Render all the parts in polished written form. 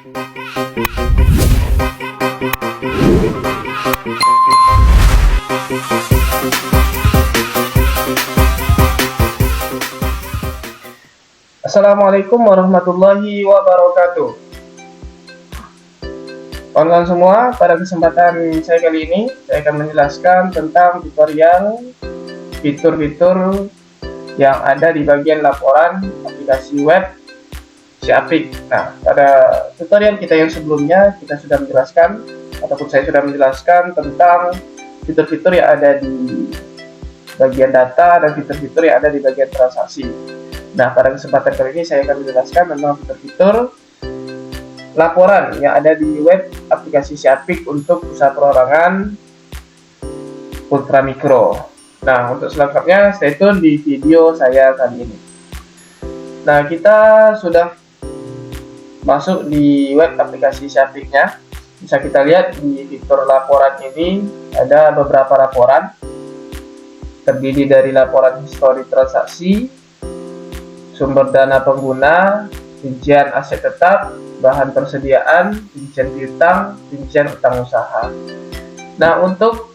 Assalamualaikum warahmatullahi wabarakatuh. Kawan-kawan semua, pada kesempatan saya kali ini saya akan menjelaskan tentang tutorial fitur-fitur yang ada di bagian laporan aplikasi web Siapik. Nah, pada tutorial kita yang sebelumnya kita sudah menjelaskan ataupun saya sudah menjelaskan tentang fitur-fitur yang ada di bagian data dan fitur-fitur yang ada di bagian transaksi. Nah, pada kesempatan kali ini saya akan menjelaskan tentang fitur-fitur laporan yang ada di web aplikasi Siapik untuk usaha perorangan ultramikro. Nah, untuk selengkapnya stay tune di video saya kali ini. Nah, kita sudah masuk di web aplikasi Siapiknya. Bisa kita lihat di fitur laporan ini ada beberapa laporan, terdiri dari laporan histori transaksi, sumber dana pengguna, rincian aset tetap, bahan persediaan, rincian piutang, rincian utang usaha. Nah, untuk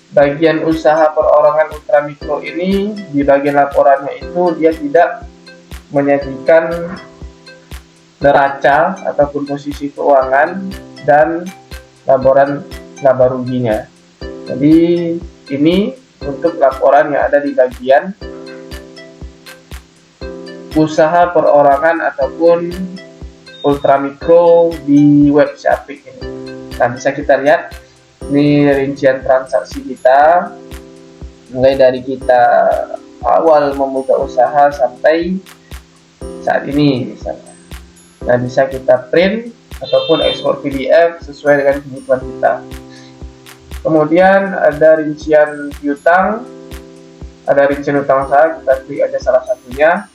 bagian usaha perorangan ultramikro ini, di bagian laporannya itu dia tidak menyajikan neraca ataupun posisi keuangan dan laporan laba ruginya. Jadi ini untuk laporan yang ada di bagian usaha perorangan ataupun ultramikro di web Siapik ini. Nah, bisa kita lihat ini rincian transaksi kita, mulai dari kita awal membuka usaha sampai saat ini misalnya. Nah, bisa kita print ataupun ekspor PDF sesuai dengan kebutuhan kita. Kemudian ada rincian piutang, ada rincian utang usaha, kita klik aja salah satunya.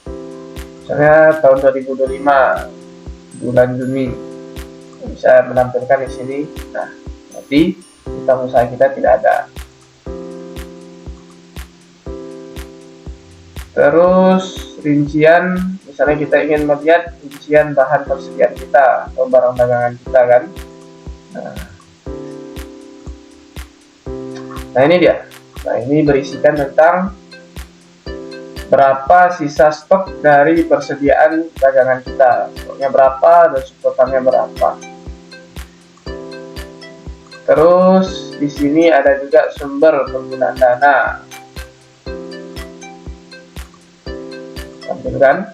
Misalnya tahun 2025 bulan Juni bisa menampilkan di sini. Nah, nanti utang usaha kita tidak ada. Terus rincian, misalnya kita ingin melihat rincian bahan persediaan kita atau barang dagangan kita kan. Nah, ini dia. Nah, ini berisikan tentang berapa sisa stok dari persediaan dagangan kita, stoknya berapa dan supportannya berapa. Terus di sini ada juga sumber penggunaan dana, tampilkan.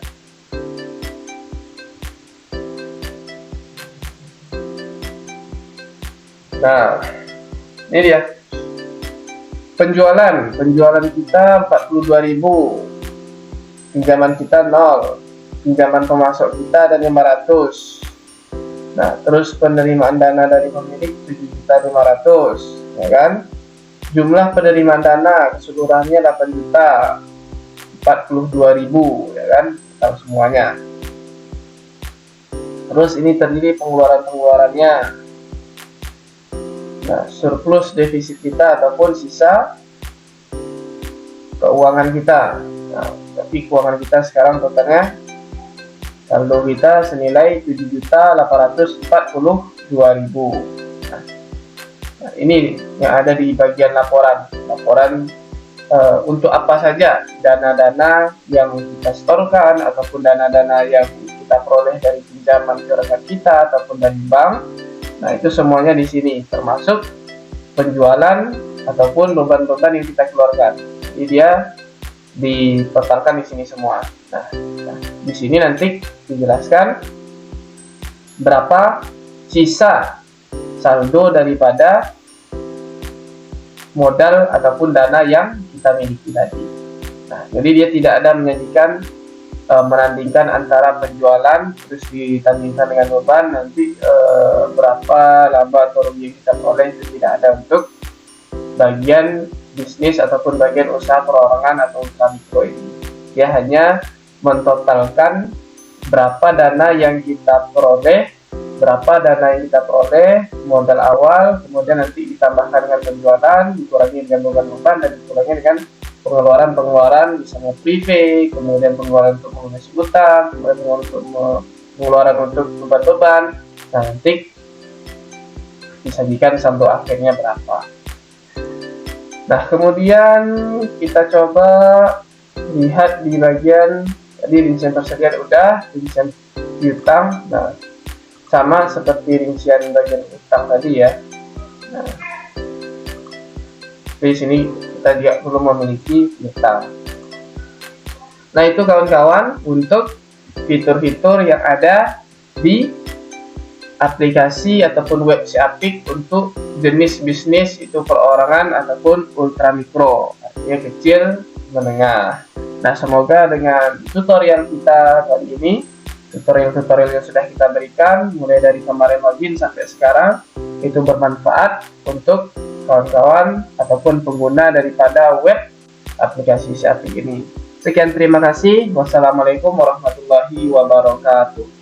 Nah, ini dia penjualan kita 42.000, pinjaman kita 0, pinjaman pemasok kita ada 500. Nah, terus penerimaan dana dari pemilik 7.500.000, ya kan? Jumlah penerimaan dana keseluruhannya 8.042.000, ya kan? Tahu semuanya. Terus ini terdiri pengeluarannya. Nah, surplus defisit kita ataupun sisa keuangan kita. Nah, tapi keuangan kita sekarang totalnya saldo kita senilai 7.842.000. Nah, ini yang ada di bagian laporan untuk apa saja dana-dana yang kita setorkan ataupun dana-dana yang kita peroleh dari pinjaman ke rekan kita ataupun dari bank. Nah, itu semuanya di sini, termasuk penjualan ataupun beban-beban yang kita keluarkan. Jadi dia ditotalkan di sini semua. Nah, di sini nanti dijelaskan berapa sisa saldo daripada modal ataupun dana yang kita miliki tadi. Nah, jadi dia tidak ada menyajikan menandingkan antara penjualan terus ditandingkan dengan beban nanti berapa laba atau rugi yang kita peroleh, itu tidak ada untuk bagian bisnis ataupun bagian usaha perorangan atau ultramikro ini. Dia hanya mentotalkan berapa dana yang kita peroleh, modal awal, kemudian nanti ditambahkan dengan penjualan, dikurangi dengan beban-beban, dan dikurangi dengan pengeluaran misalnya private, kemudian pengeluaran untuk melunasi utang, kemudian pengeluaran untuk pengeluaran untuk beban-beban. Nah, nanti disajikan saldo akhirnya berapa. Nah, kemudian kita coba lihat di bagian tadi rincian tersedia udah, rincian piutang. Nah, sama seperti rincian bagian utang tadi ya. Nah, di sini kita juga perlu memiliki piutang. Nah, itu kawan-kawan untuk fitur-fitur yang ada di aplikasi ataupun web Apik untuk jenis bisnis itu perorangan ataupun ultramikro, artinya kecil menengah. Nah, semoga dengan tutorial kita kali ini, tutorial yang sudah kita berikan mulai dari kemarin login sampai sekarang, itu bermanfaat untuk kawan-kawan ataupun pengguna daripada web aplikasi Apik ini. Sekian, terima kasih. Wassalamualaikum warahmatullahi wabarakatuh.